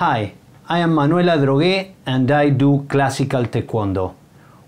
Hi, I am Manuela Drogué and I do Classical Taekwondo.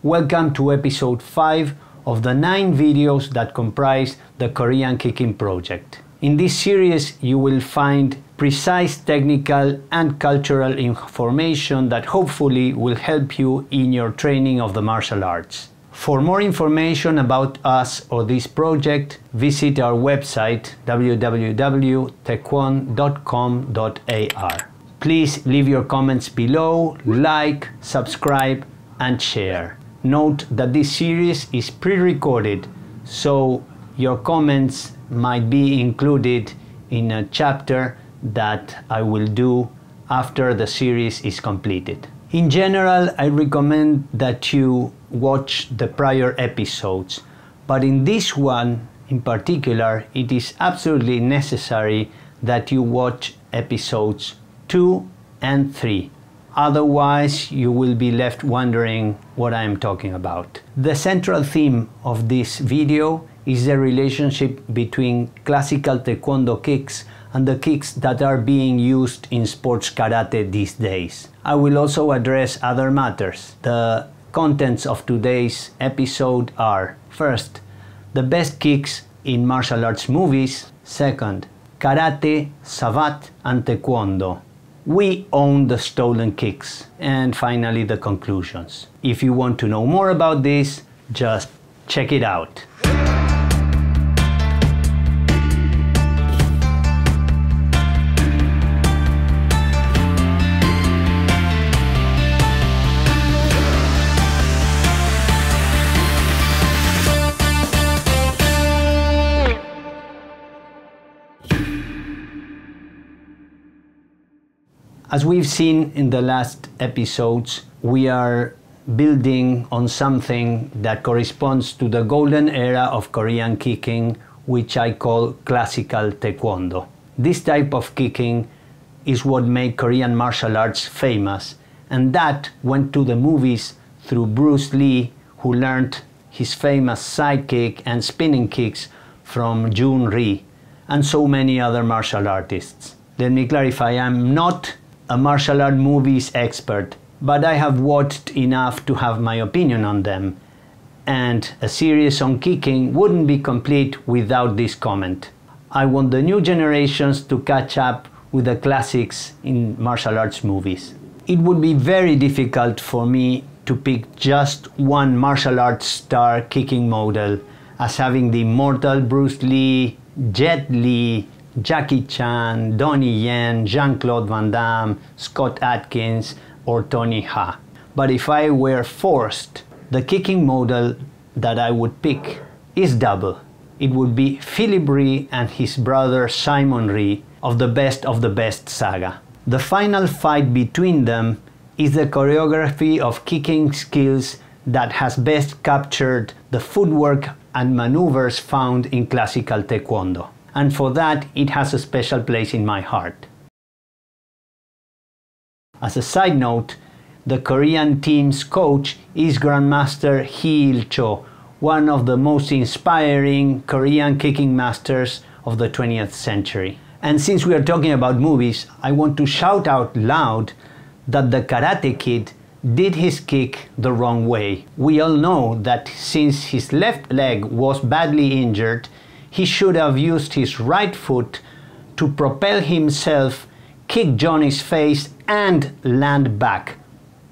Welcome to episode 5 of the 9 videos that comprise the Korean Kicking project. In this series you will find precise technical and cultural information that hopefully will help you in your training of the martial arts. For more information about us or this project, visit our website www.taekwon.com.ar. Please leave your comments below, like, subscribe and share. Note that this series is pre-recorded, so your comments might be included in a chapter that I will do after the series is completed. In general, I recommend that you watch the prior episodes, but in this one in particular, it is absolutely necessary that you watch episodes 2 and 3. Otherwise, you will be left wondering what I am talking about. The central theme of this video is the relationship between classical taekwondo kicks and the kicks that are being used in sports karate these days. I will also address other matters. The contents of today's episode are: first, the best kicks in martial arts movies; second, karate, savate and taekwondo. We own the stolen kicks. And finally, the conclusions. If you want to know more about this, just check it out. As we've seen in the last episodes, we are building on something that corresponds to the golden era of Korean kicking, which I call Classical Taekwondo. This type of kicking is what made Korean martial arts famous, and that went to the movies through Bruce Lee, who learned his famous side kick and spinning kicks from Jun Ri, and so many other martial artists. Let me clarify, I'm not a martial art movies expert, but I have watched enough to have my opinion on them, and a series on kicking wouldn't be complete without this comment. I want the new generations to catch up with the classics in martial arts movies. It would be very difficult for me to pick just one martial arts star kicking model, as having the immortal Bruce Lee, Jet Li, Jackie Chan, Donnie Yen, Jean-Claude Van Damme, Scott Adkins or Tony Ha. But if I were forced, the kicking model that I would pick is double. It would be Philip Ri and his brother Simon Ri of the Best saga. The final fight between them is the choreography of kicking skills that has best captured the footwork and maneuvers found in classical taekwondo. And for that, it has a special place in my heart. As a side note, the Korean team's coach is Grandmaster Hee Il-cho, one of the most inspiring Korean kicking masters of the 20th century. And since we are talking about movies, I want to shout out loud that the Karate Kid did his kick the wrong way. We all know that since his left leg was badly injured, he should have used his right foot to propel himself, kick Johnny's face and land back,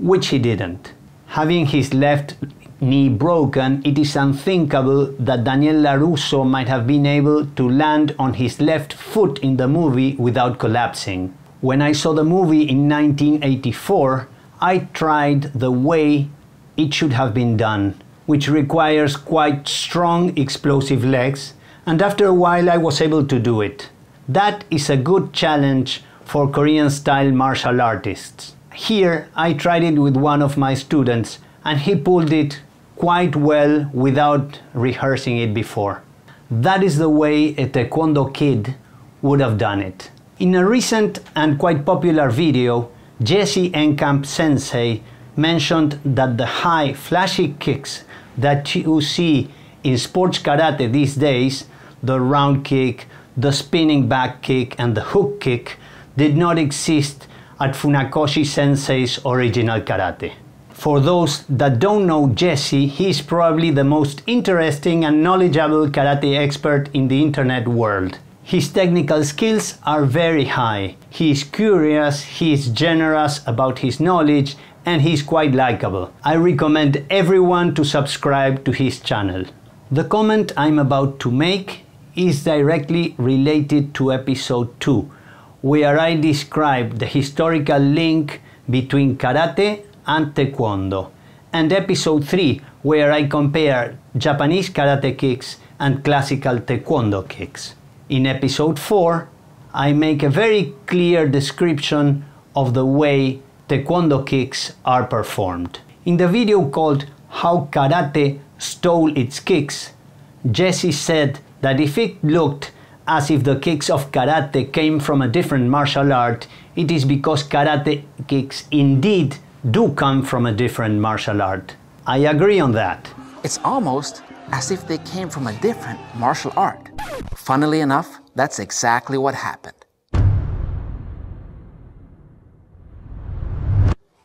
which he didn't. Having his left knee broken, it is unthinkable that Daniel LaRusso might have been able to land on his left foot in the movie without collapsing. When I saw the movie in 1984, I tried the way it should have been done, which requires quite strong explosive legs, and after a while I was able to do it. That is a good challenge for Korean-style martial artists. Here I tried it with one of my students and he pulled it quite well without rehearsing it before. That is the way a Taekwondo kid would have done it. In a recent and quite popular video, Jesse Enkamp sensei mentioned that the high flashy kicks that you see in sports karate these days, the round kick, the spinning back kick and the hook kick, did not exist at Funakoshi Sensei's original karate. For those that don't know Jesse, he is probably the most interesting and knowledgeable karate expert in the internet world. His technical skills are very high. He is curious, he is generous about his knowledge, and he is quite likable. I recommend everyone to subscribe to his channel. The comment I'm about to make is directly related to episode 2, where I describe the historical link between karate and taekwondo, and episode 3, where I compare Japanese karate kicks and classical taekwondo kicks. In episode 4, I make a very clear description of the way taekwondo kicks are performed. In the video called How Karate Stole Its Kicks, Jesse said that if it looked as if the kicks of karate came from a different martial art, it is because karate kicks indeed do come from a different martial art. I agree on that. It's almost as if they came from a different martial art. Funnily enough, that's exactly what happened.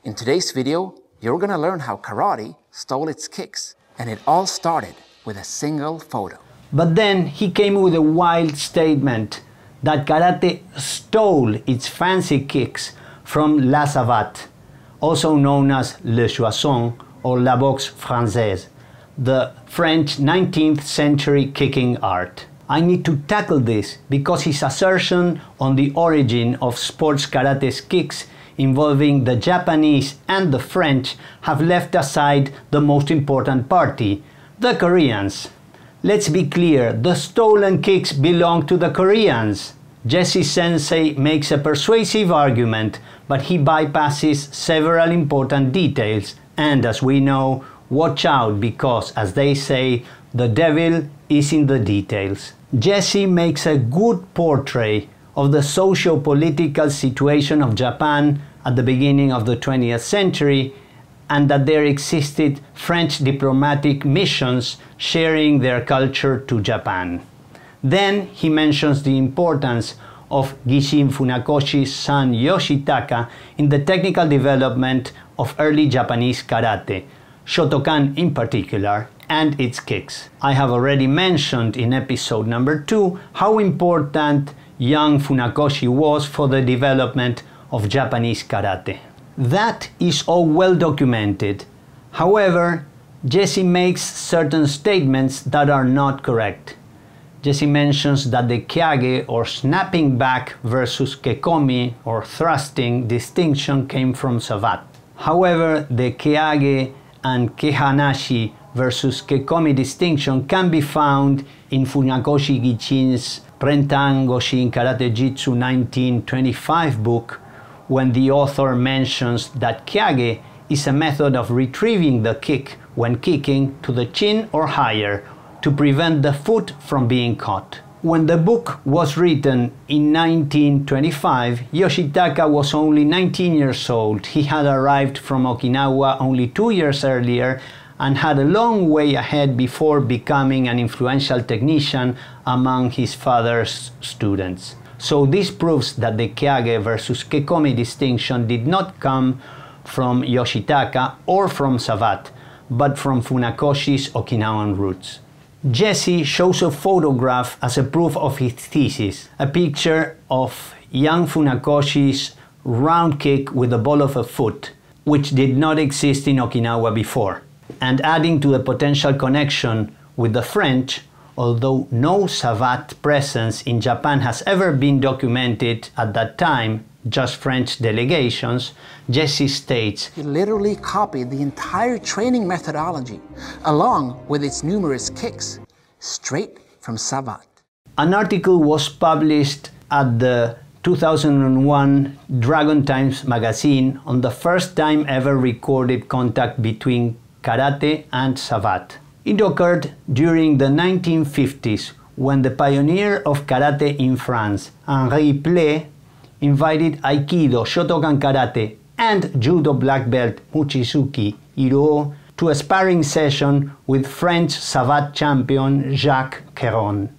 In today's video, you're gonna learn how karate stole its kicks, and it all started with a single photo. But then he came with a wild statement that karate stole its fancy kicks from la savate, also known as le choisson or la boxe française, the French 19th century kicking art. I need to tackle this because his assertion on the origin of sports karate's kicks involving the Japanese and the French have left aside the most important party, the Koreans. Let's be clear, the stolen kicks belong to the Koreans. Jesse Sensei makes a persuasive argument, but he bypasses several important details, and as we know, watch out because, as they say, the devil is in the details. Jesse makes a good portrait of the socio-political situation of Japan at the beginning of the 20th century, and that there existed French diplomatic missions sharing their culture to Japan. Then he mentions the importance of Gishin Funakoshi's son Yoshitaka in the technical development of early Japanese karate, Shotokan in particular, and its kicks. I have already mentioned in episode number 2 how important young Funakoshi was for the development of Japanese karate. That is all well documented. However, Jesse makes certain statements that are not correct. Jesse mentions that the Keage or snapping back versus Kekomi or thrusting distinction came from Savate. However, the Keage and Kehanashi versus Kekomi distinction can be found in Funakoshi Gichin's Rentan Goshin Karate Jitsu 1925 book, when the author mentions that Keage is a method of retrieving the kick when kicking to the chin or higher to prevent the foot from being caught. When the book was written in 1925, Yoshitaka was only 19 years old. He had arrived from Okinawa only 2 years earlier and had a long way ahead before becoming an influential technician among his father's students. So this proves that the Keage versus Kekomi distinction did not come from Yoshitaka or from Savate, but from Funakoshi's Okinawan roots. Jesse shows a photograph as a proof of his thesis, a picture of young Funakoshi's round kick with the ball of a foot, which did not exist in Okinawa before. And adding to the potential connection with the French, although no Savate presence in Japan has ever been documented at that time, just French delegations, Jesse states, He literally copied the entire training methodology, along with its numerous kicks, straight from Savate. An article was published at the 2001 Dragon Times magazine on the first time ever recorded contact between karate and Savate. It occurred during the 1950s when the pioneer of karate in France, Henri Plé, invited Aikido, Shotokan karate, and judo black belt Muchizuki Hiroo to a sparring session with French Savate champion Jacques Queron.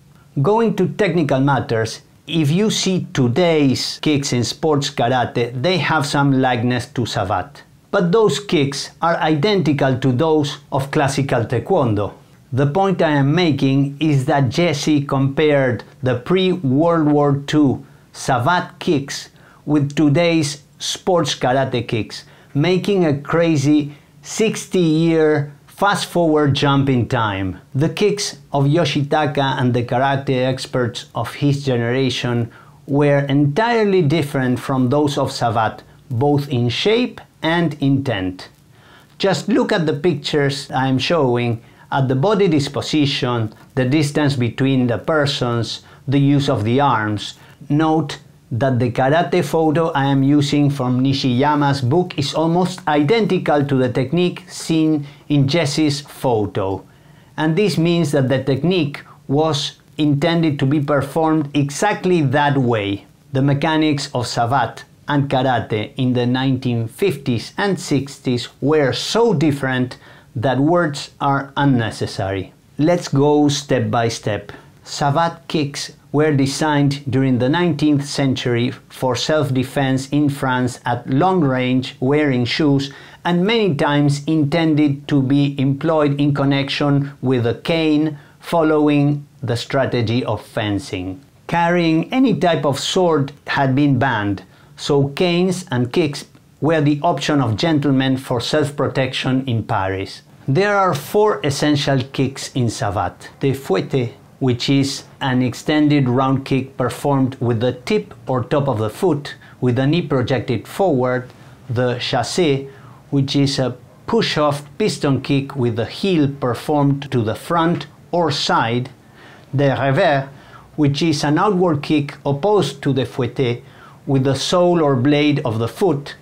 Going to technical matters, if you see today's kicks in sports karate, they have some likeness to Savate. But those kicks are identical to those of Classical Taekwondo. The point I am making is that Jesse compared the pre-World War II Savate kicks with today's sports karate kicks, making a crazy 60-year fast-forward jump in time. The kicks of Yoshitaka and the karate experts of his generation were entirely different from those of Savate, both in shape and intent. Just look at the pictures I am showing, at the body disposition, the distance between the persons, the use of the arms. Note that the karate photo I am using from Nishiyama's book is almost identical to the technique seen in Jesse's photo. And this means that the technique was intended to be performed exactly that way. The mechanics of Savate and karate in the 1950s and 60s were so different that words are unnecessary. Let's go step by step. Savate kicks were designed during the 19th century for self-defense in France at long range, wearing shoes, and many times intended to be employed in connection with a cane, following the strategy of fencing. Carrying any type of sword had been banned, so canes and kicks were the option of gentlemen for self-protection in Paris. There are 4 essential kicks in Savate. The fouette, which is an extended round kick performed with the tip or top of the foot with the knee projected forward. The chassé, which is a push-off piston kick with the heel performed to the front or side. The revers, which is an outward kick opposed to the fouette with the sole or blade of the foot.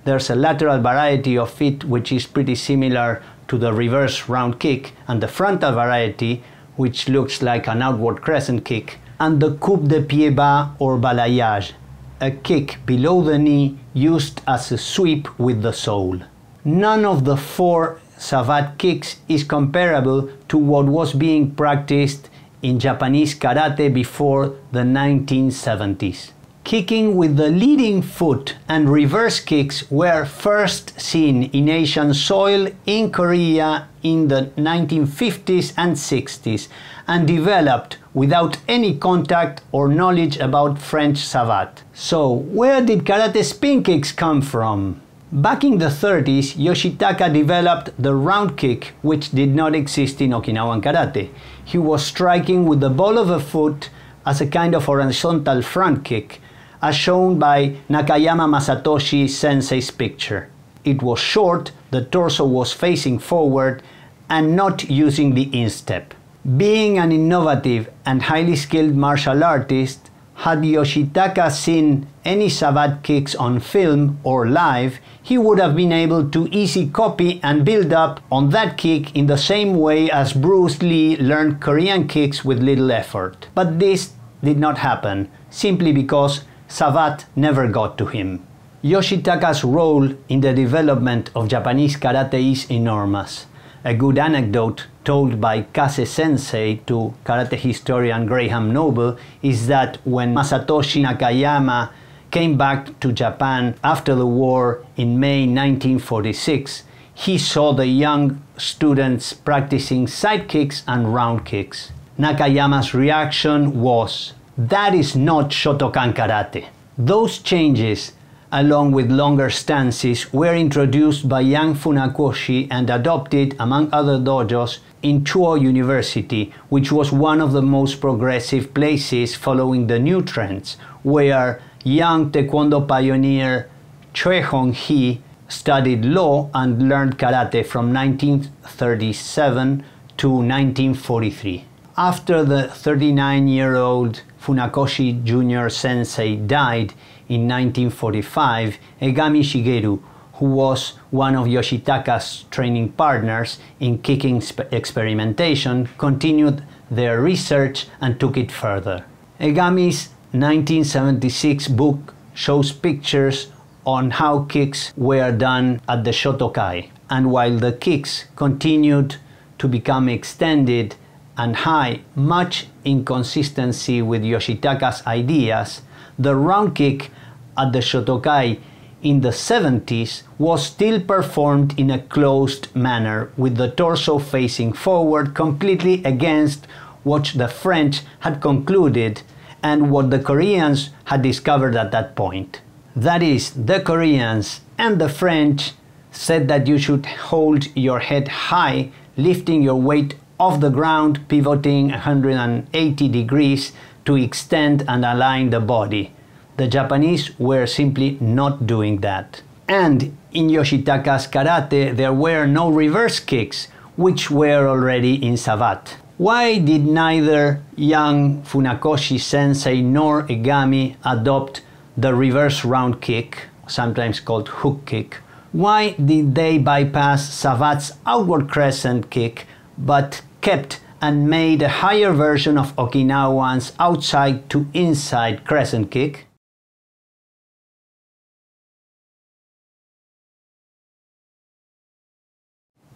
There's a lateral variety of it which is pretty similar to the reverse round kick, and the frontal variety which looks like an outward crescent kick, and the coup de pied bas or balayage, a kick below the knee used as a sweep with the sole. None of the 4 Savate kicks is comparable to what was being practiced in Japanese karate before the 1970s. Kicking with the leading foot and reverse kicks were first seen in Asian soil in Korea in the 1950s and 60s and developed without any contact or knowledge about French Savate. So, where did karate spin kicks come from? Back in the 30s, Yoshitaka developed the round kick, which did not exist in Okinawan karate. He was striking with the ball of a foot as a kind of horizontal front kick, as shown by Nakayama Masatoshi sensei's picture. It was short, the torso was facing forward, and not using the instep. Being an innovative and highly skilled martial artist, had Yoshitaka seen any Savate kicks on film or live, he would have been able to easily copy and build up on that kick in the same way as Bruce Lee learned Korean kicks with little effort. But this did not happen, simply because Savate never got to him. Yoshitaka's role in the development of Japanese karate is enormous. A good anecdote told by Kase sensei to karate historian Graham Noble is that when Masatoshi Nakayama came back to Japan after the war in May 1946, he saw the young students practicing side kicks and round kicks. Nakayama's reaction was, "That is not Shotokan karate." Those changes, along with longer stances, were introduced by young Funakoshi and adopted, among other dojos, in Chuo University, which was one of the most progressive places following the new trends, where young Taekwondo pioneer Choi Hong-hee studied law and learned karate from 1937 to 1943. After the 39-year-old Funakoshi Jr. sensei died in 1945, Egami Shigeru, who was one of Yoshitaka's training partners in kicking experimentation, continued their research and took it further. Egami's 1976 book shows pictures on how kicks were done at the Shotokai, and while the kicks continued to become extended and high, much inconsistency with Yoshitaka's ideas, the round kick at the Shotokai in the 70s was still performed in a closed manner, with the torso facing forward, completely against what the French had concluded and what the Koreans had discovered at that point. That is, the Koreans and the French said that you should hold your head high, lifting your weight off the ground, pivoting 180 degrees to extend and align the body. The Japanese were simply not doing that. And in Yoshitaka's karate there were no reverse kicks, which were already in Savate. Why did neither young Funakoshi sensei nor Egami adopt the reverse round kick, sometimes called hook kick? Why did they bypass Savate's outward crescent kick but kept and made a higher version of Okinawan's outside to inside crescent kick?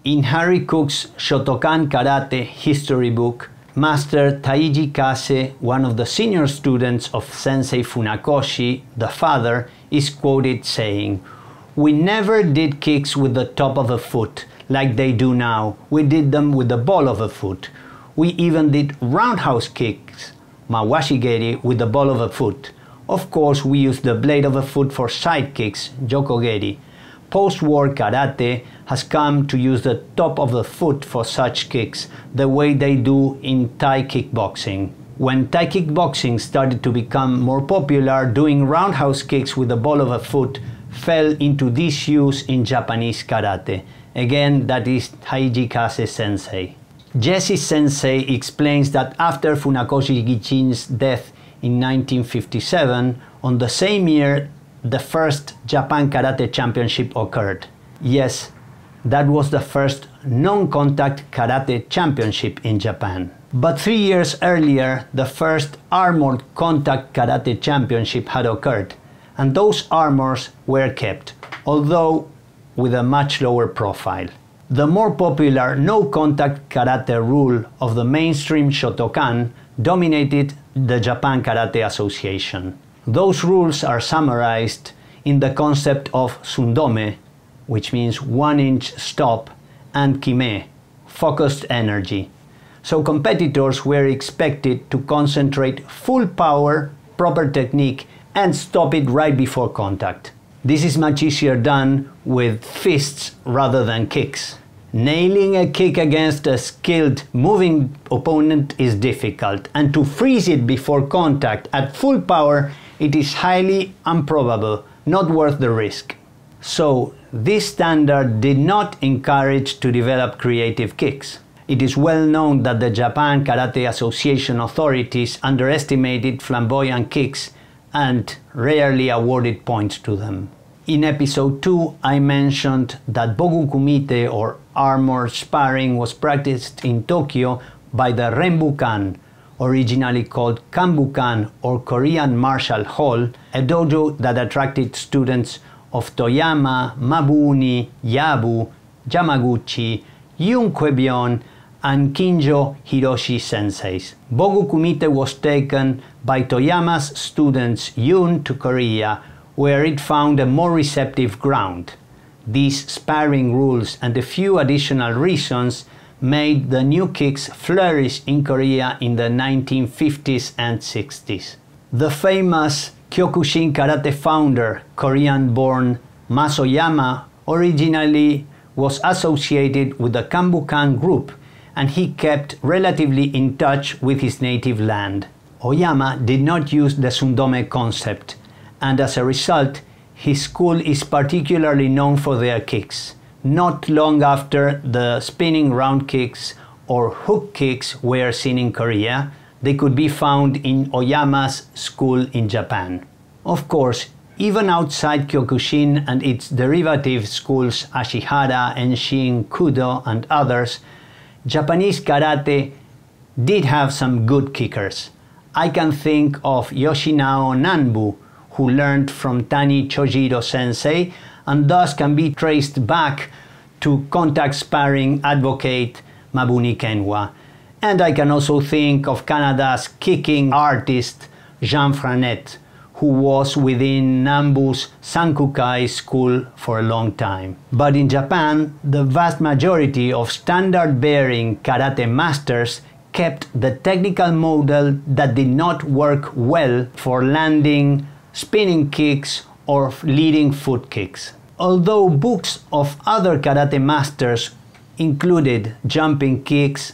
In Harry Cook's Shotokan Karate history book, Master Taiji Kase, one of the senior students of Sensei Funakoshi, the father, is quoted saying, "We never did kicks with the top of a foot, like they do now. We did them with the ball of a foot. We even did roundhouse kicks, mawashigeri, with the ball of a foot. Of course, we used the blade of a foot for side kicks, jokogeri. Post-war karate has come to use the top of the foot for such kicks, the way they do in Thai kickboxing. When Thai kickboxing started to become more popular, doing roundhouse kicks with the ball of a foot fell into disuse in Japanese karate." Again, that is Taiji Kase sensei. Jesse sensei explains that after Funakoshi Gichin's death in 1957, on the same year the first Japan Karate Championship occurred. Yes, that was the first non-contact karate championship in Japan. But 3 years earlier, the first armored contact karate championship had occurred, and those armors were kept, although with a much lower profile. The more popular no-contact karate rule of the mainstream Shotokan dominated the Japan Karate Association. Those rules are summarized in the concept of sundome, which means 1-inch stop, and kime, focused energy. So competitors were expected to concentrate full power, proper technique, and stop it right before contact. This is much easier done with fists rather than kicks. Nailing a kick against a skilled moving opponent is difficult, and to freeze it before contact at full power, it is highly improbable, not worth the risk. So, this standard did not encourage to develop creative kicks. It is well known that the Japan Karate Association authorities underestimated flamboyant kicks and rarely awarded points to them. In episode 2, I mentioned that Bogu Kumite, or armored sparring, was practiced in Tokyo by the Renbukan, originally called Kanbukan or Korean Martial Hall, a dojo that attracted students of Toyama, Mabuni, Yabu, Yamaguchi, Yun Kwebion, and Kinjo Hiroshi senseis. Bogu Kumite was taken by Toyama's students Yun to Korea, where it found a more receptive ground. These sparring rules and a few additional reasons made the new kicks flourish in Korea in the 1950s and 60s. The famous Kyokushin karate founder, Korean-born Masoyama, originally was associated with the Kanbukan group, and he kept relatively in touch with his native land. Oyama did not use the sundome concept, and as a result, his school is particularly known for their kicks. Not long after the spinning round kicks or hook kicks were seen in Korea, they could be found in Oyama's school in Japan. Of course, even outside Kyokushin and its derivative schools Ashihara, Enshin, Kudo, and others, Japanese karate did have some good kickers. I can think of Yoshinao Nanbu, who learned from Tani Chojiro sensei and thus can be traced back to contact sparring advocate Mabuni Kenwa. And I can also think of Canada's kicking artist Jean Franette, who was within Nambu's Sankukai school for a long time. But in Japan, the vast majority of standard-bearing karate masters kept the technical model that did not work well for landing spinning kicks or leading foot kicks. Although books of other karate masters included jumping kicks,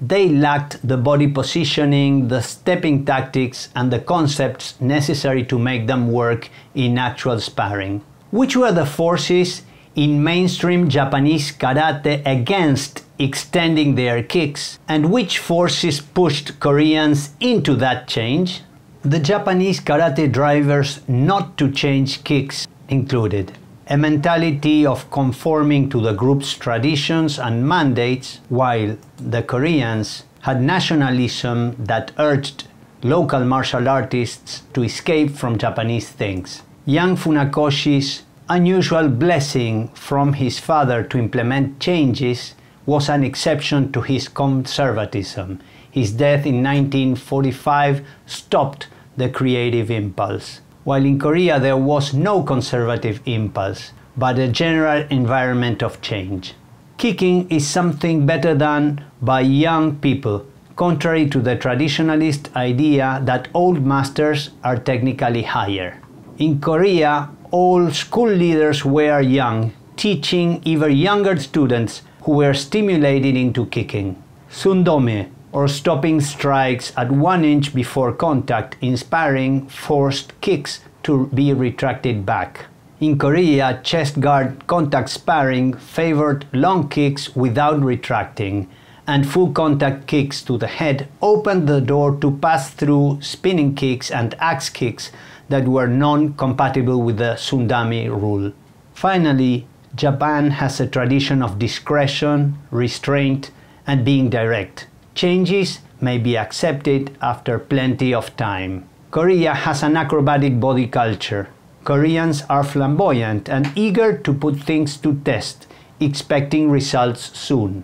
they lacked the body positioning, the stepping tactics, and the concepts necessary to make them work in actual sparring. Which were the forces in mainstream Japanese karate against extending their kicks, and which forces pushed Koreans into that change? The Japanese karate drivers not to change kicks included a mentality of conforming to the group's traditions and mandates, while the Koreans had nationalism that urged local martial artists to escape from Japanese things. Young Funakoshi's unusual blessing from his father to implement changes was an exception to his conservatism. His death in 1945 stopped the creative impulse. While in Korea there was no conservative impulse, but a general environment of change. Kicking is something better done by young people, contrary to the traditionalist idea that old masters are technically higher. In Korea, all school leaders were young, teaching even younger students who were stimulated into kicking. Sundome, or stopping strikes at 1 inch before contact in sparring, forced kicks to be retracted back. In Korea, chestguard contact sparring favored long kicks without retracting, and full contact kicks to the head opened the door to pass through spinning kicks and axe kicks that were non-compatible with the Sundami rule. Finally, Japan has a tradition of discretion, restraint, and being direct. Changes may be accepted after plenty of time. Korea has an acrobatic body culture. Koreans are flamboyant and eager to put things to test, expecting results soon.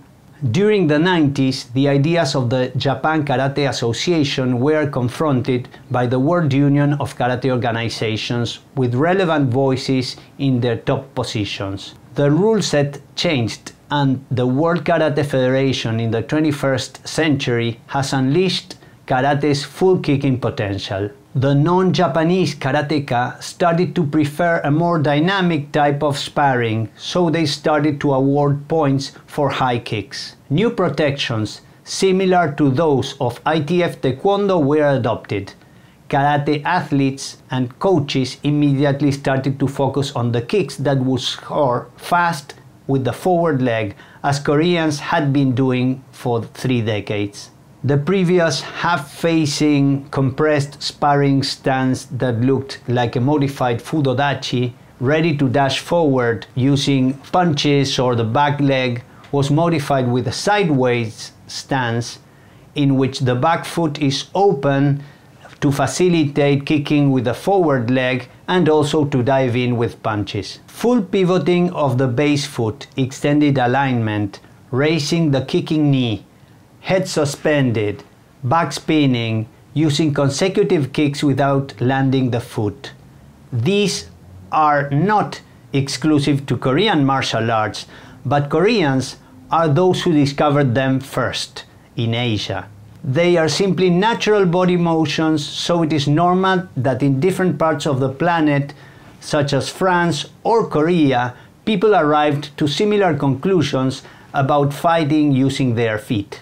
During the 90s, the ideas of the Japan Karate Association were confronted by the World Union of Karate Organizations with relevant voices in their top positions. The rule set changed, and the World Karate Federation in the 21st century has unleashed karate's full kicking potential. The non-Japanese karateka started to prefer a more dynamic type of sparring, so they started to award points for high kicks. New protections, similar to those of ITF Taekwondo, were adopted. Karate athletes and coaches immediately started to focus on the kicks that would score fast with the forward leg, as Koreans had been doing for 3 decades. The previous half-facing compressed sparring stance that looked like a modified fudodachi, ready to dash forward using punches or the back leg, was modified with a sideways stance in which the back foot is open to facilitate kicking with the forward leg and also to dive in with punches. Full pivoting of the base foot, extended alignment, raising the kicking knee, head suspended, back spinning, using consecutive kicks without landing the foot. These are not exclusive to Korean martial arts, but Koreans are those who discovered them first in Asia. They are simply natural body motions, so it is normal that in different parts of the planet, such as France or Korea, people arrived to similar conclusions about fighting using their feet.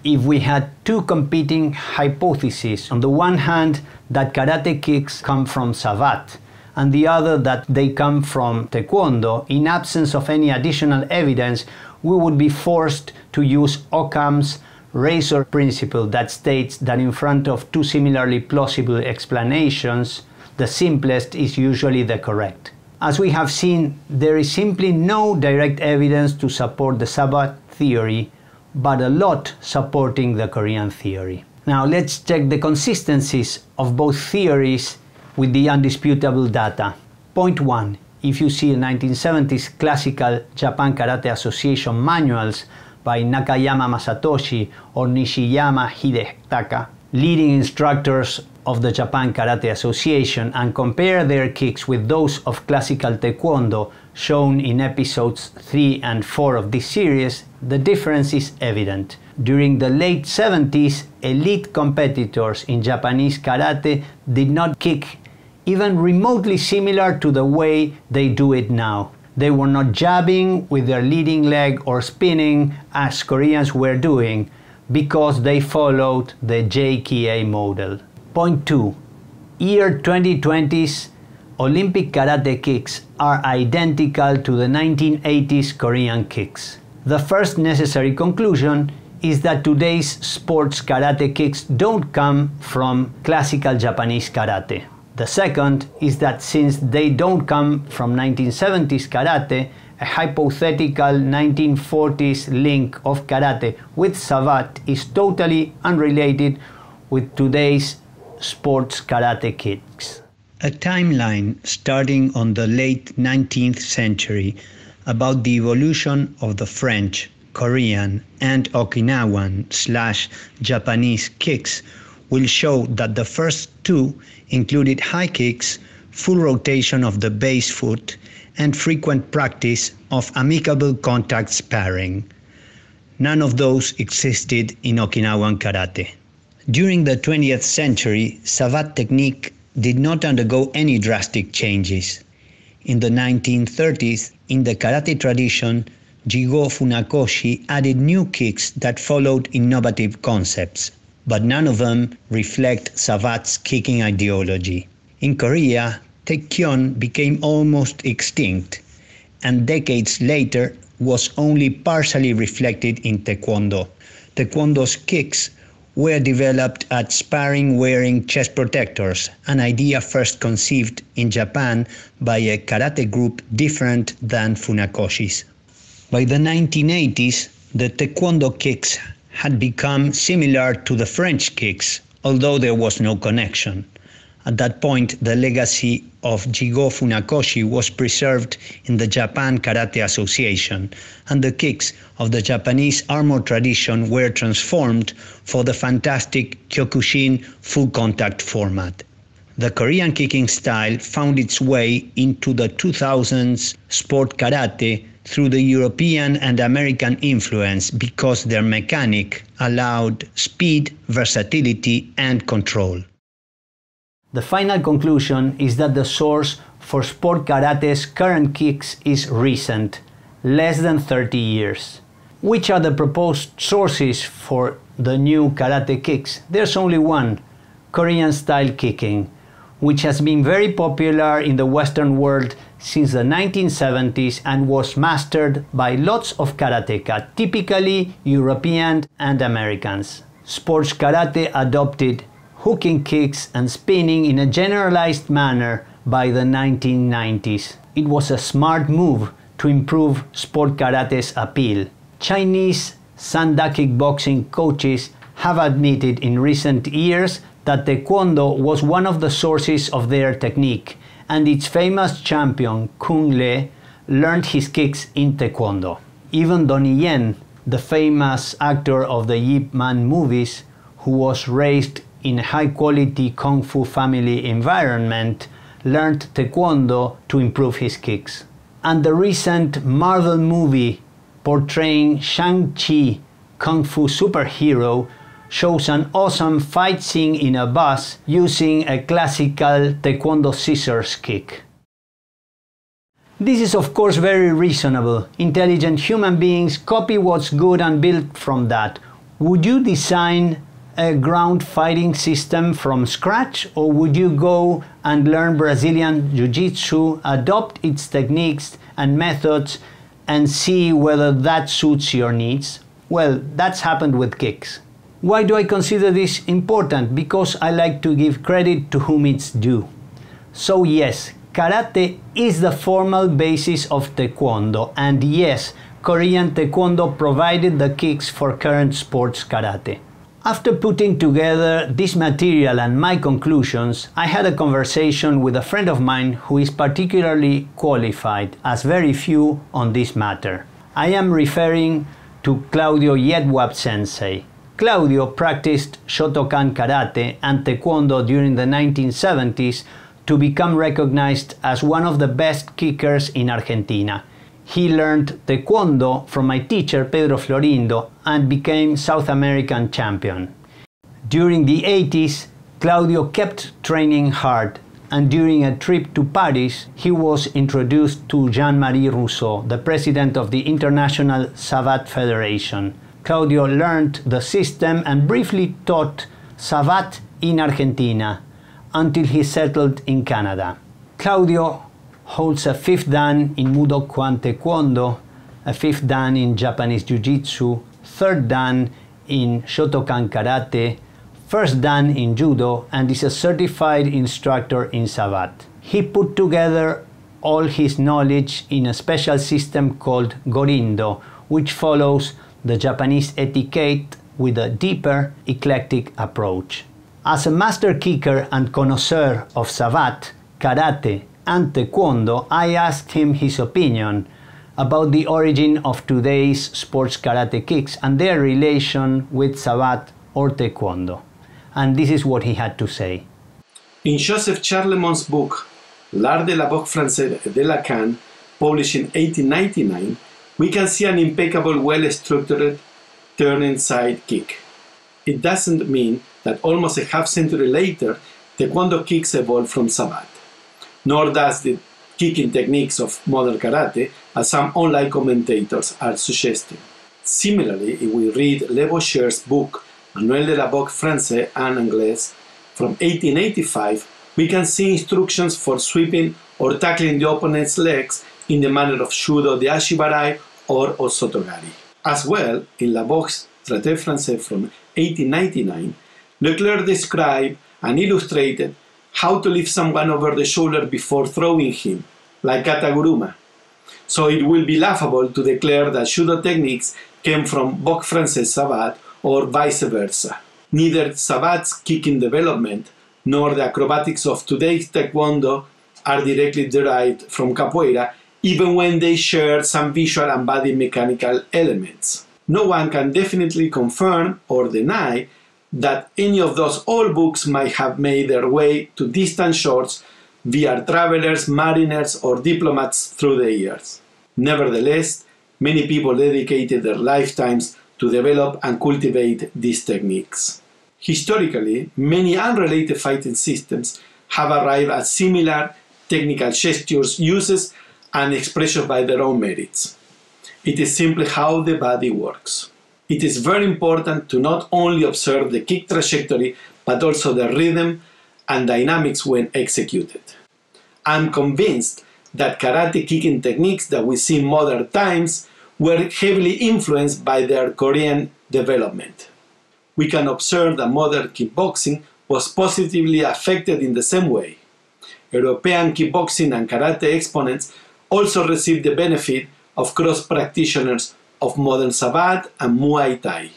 If we had 2 competing hypotheses, on the one hand that karate kicks come from Savate, and the other that they come from Taekwondo, in absence of any additional evidence, we would be forced to use Ockham's razor principle that states that in front of 2 similarly plausible explanations, the simplest is usually the correct. As we have seen, there is simply no direct evidence to support the Savate theory, but a lot supporting the Korean theory. Now let's check the consistencies of both theories with the indisputable data. Point 1. If you see 1970s classical Japan Karate Association manuals, by Nakayama Masatoshi or Nishiyama Hidetaka, leading instructors of the Japan Karate Association, and compare their kicks with those of Classical Taekwondo shown in episodes 3 and 4 of this series, the difference is evident. During the late 70s, elite competitors in Japanese karate did not kick even remotely similar to the way they do it now. They were not jabbing with their leading leg or spinning as Koreans were doing, because they followed the JKA model. Point 2. Year 2020's Olympic karate kicks are identical to the 1980s Korean kicks. The first necessary conclusion is that today's sports karate kicks don't come from classical Japanese karate. The second is that since they don't come from 1970s karate, a hypothetical 1940s link of karate with Savate is totally unrelated with today's sports karate kicks. A timeline starting on the late 19th century about the evolution of the French, Korean, and Okinawan/Japanese kicks will show that the first two included high kicks, full rotation of the base foot, and frequent practice of amicable contact sparring. None of those existed in Okinawan karate. During the 20th century, Savate technique did not undergo any drastic changes. In the 1930s, in the karate tradition, Jigo Funakoshi added new kicks that followed innovative concepts, but none of them reflect Savate's kicking ideology. In Korea, Taekyon became almost extinct, and decades later was only partially reflected in Taekwondo. Taekwondo's kicks were developed at sparring wearing chest protectors, an idea first conceived in Japan by a karate group different than Funakoshi's. By the 1980s, the Taekwondo kicks had become similar to the French kicks, although there was no connection. At that point, the legacy of Jigo Funakoshi was preserved in the Japan Karate Association, and the kicks of the Japanese armor tradition were transformed for the fantastic Kyokushin full contact format. The Korean kicking style found its way into the 2000s sport karate through the European and American influence because their mechanic allowed speed, versatility, and control. The final conclusion is that the source for sport karate's current kicks is recent, less than 30 years. Which are the proposed sources for the new karate kicks? There's only one: Korean style kicking, which has been very popular in the Western world since the 1970s and was mastered by lots of karateka, typically European and Americans. Sports karate adopted hooking kicks and spinning in a generalized manner by the 1990s. It was a smart move to improve sport karate's appeal. Chinese Sanda kickboxing coaches have admitted in recent years that Taekwondo was one of the sources of their technique, and its famous champion, Kung Le, learned his kicks in Taekwondo. Even Donnie Yen, the famous actor of the Ip Man movies, who was raised in a high-quality Kung Fu family environment, learned Taekwondo to improve his kicks. And the recent Marvel movie portraying Shang-Chi, Kung Fu superhero, shows an awesome fight scene in a bus using a classical Taekwondo scissors kick. This is of course very reasonable. Intelligent human beings copy what's good and build from that. Would you design a ground fighting system from scratch, or would you go and learn Brazilian Jiu-Jitsu, adopt its techniques and methods, and see whether that suits your needs? Well, that's happened with kicks. Why do I consider this important? Because I like to give credit to whom it's due. So yes, karate is the formal basis of Taekwondo, and yes, Korean Taekwondo provided the kicks for current sports karate. After putting together this material and my conclusions, I had a conversation with a friend of mine who is particularly qualified, as very few, on this matter. I am referring to Claudio Iedwab sensei. Claudio practiced Shotokan karate and taekwondo during the 1970s to become recognized as one of the best kickers in Argentina. He learned taekwondo from my teacher Pedro Florindo and became South American champion. During the 80s, Claudio kept training hard, and during a trip to Paris, he was introduced to Jean-Marie Rousseau, the president of the International Savate Federation. Claudio learned the system and briefly taught Savate in Argentina until he settled in Canada. Claudio holds a 5th dan in Mudo Kwan Taekwondo, a 5th dan in Japanese Jiu-Jitsu, 3rd dan in Shotokan Karate, 1st dan in Judo, and is a certified instructor in Savate. He put together all his knowledge in a special system called Gorindo, which follows the Japanese etiquette with a deeper, eclectic approach. As a master kicker and connoisseur of Savate, Karate, and Taekwondo, I asked him his opinion about the origin of today's sports karate kicks and their relation with Savate or Taekwondo. And this is what he had to say. In Joseph Charlemont's book, L'art de la boxe française et de la canne, published in 1899, we can see an impeccable, well-structured turning side kick. It doesn't mean that almost a half-century later, Taekwondo kicks evolved from Savate, nor does the kicking techniques of modern karate, as some online commentators are suggesting. Similarly, if we read Le Boucher's book, Manuel de la boxe française en anglais, from 1885, we can see instructions for sweeping or tackling the opponent's legs in the manner of Shudo de Ashibarai or Osotogari. As well, in La Boxe Traité Français from 1899, Leclerc described and illustrated how to lift someone over the shoulder before throwing him, like Kataguruma. So it will be laughable to declare that Shudo techniques came from Boxe Française Savate or vice versa. Neither Savate's kicking development nor the acrobatics of today's Taekwondo are directly derived from Capoeira, even when they share some visual and body mechanical elements. No one can definitely confirm or deny that any of those old books might have made their way to distant shores via travelers, mariners, or diplomats through the years. Nevertheless, many people dedicated their lifetimes to develop and cultivate these techniques. Historically, many unrelated fighting systems have arrived at similar technical gestures, uses, and expressions by their own merits. It is simply how the body works. It is very important to not only observe the kick trajectory, but also the rhythm and dynamics when executed. I'm convinced that karate kicking techniques that we see in modern times were heavily influenced by their Korean development. We can observe that modern kickboxing was positively affected in the same way. European kickboxing and karate exponents also received the benefit of cross-practitioners of modern Savate and Muay Thai.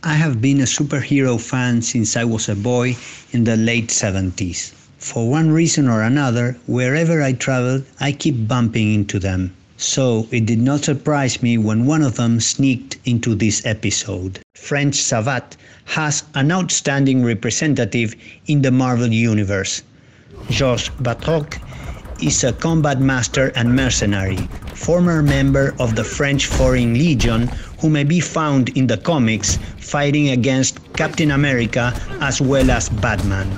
I have been a superhero fan since I was a boy in the late 70s. For one reason or another, wherever I traveled, I keep bumping into them. So it did not surprise me when one of them sneaked into this episode. French Savate has an outstanding representative in the Marvel Universe. Georges Batroc is a combat master and mercenary, former member of the French Foreign Legion, who may be found in the comics fighting against Captain America as well as Batman.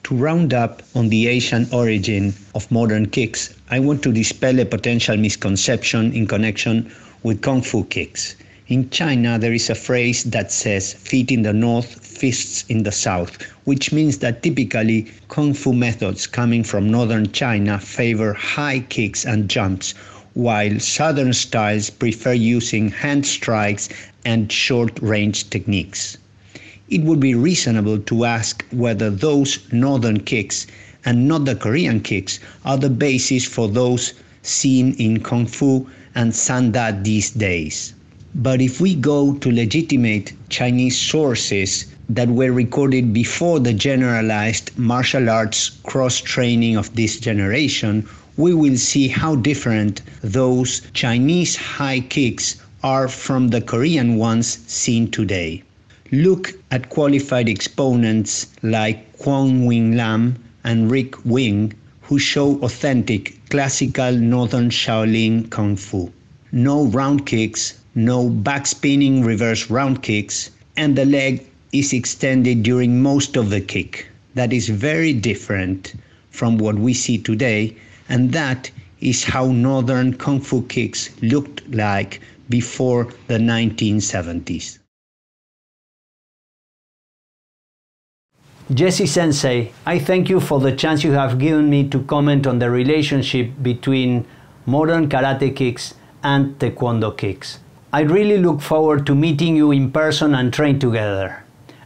To round up on the Asian origin of modern kicks, I want to dispel a potential misconception in connection with Kung Fu kicks. In China, there is a phrase that says feet in the north, fists in the south, which means that typically Kung Fu methods coming from northern China favor high kicks and jumps, while southern styles prefer using hand strikes and short-range techniques. It would be reasonable to ask whether those northern kicks and not the Korean kicks are the basis for those seen in Kung Fu and Sanda these days. But if we go to legitimate Chinese sources that were recorded before the generalized martial arts cross-training of this generation, we will see how different those Chinese high kicks are from the Korean ones seen today. Look at qualified exponents like Kwon Wing Lam and Rick Wing, who show authentic classical Northern Shaolin Kung Fu. No round kicks, no backspinning reverse round kicks, and the leg is extended during most of the kick. That is very different from what we see today, and that is how Northern Kung Fu kicks looked like before the 1970s. Jesse Sensei, I thank you for the chance you have given me to comment on the relationship between modern karate kicks and taekwondo kicks. I really look forward to meeting you in person and train together.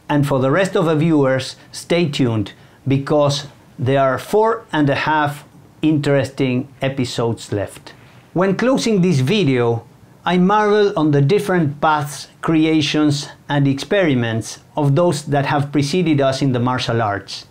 And for the rest of the viewers, stay tuned, because there are 4.5 interesting episodes left. When closing this video, I marvel on the different paths, creations, and experiments of those that have preceded us in the martial arts.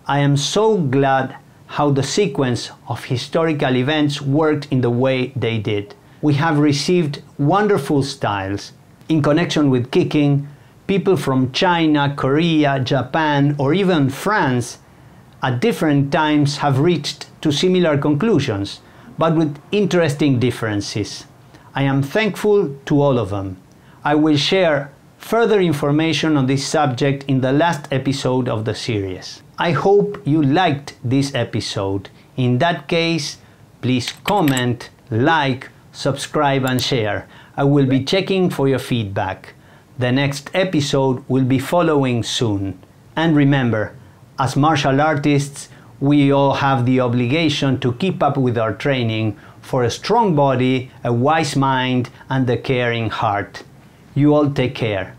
I am so glad how the sequence of historical events worked in the way they did. We have received wonderful styles. In connection with kicking, people from China, Korea, Japan, or even France at different times have reached to similar conclusions, but with interesting differences. I am thankful to all of them. I will share further information on this subject in the last episode of the series. I hope you liked this episode. In that case, please comment, like, subscribe and share. I will be checking for your feedback. The next episode will be following soon. And remember, as martial artists, we all have the obligation to keep up with our training for a strong body, a wise mind, and a caring heart. You all take care.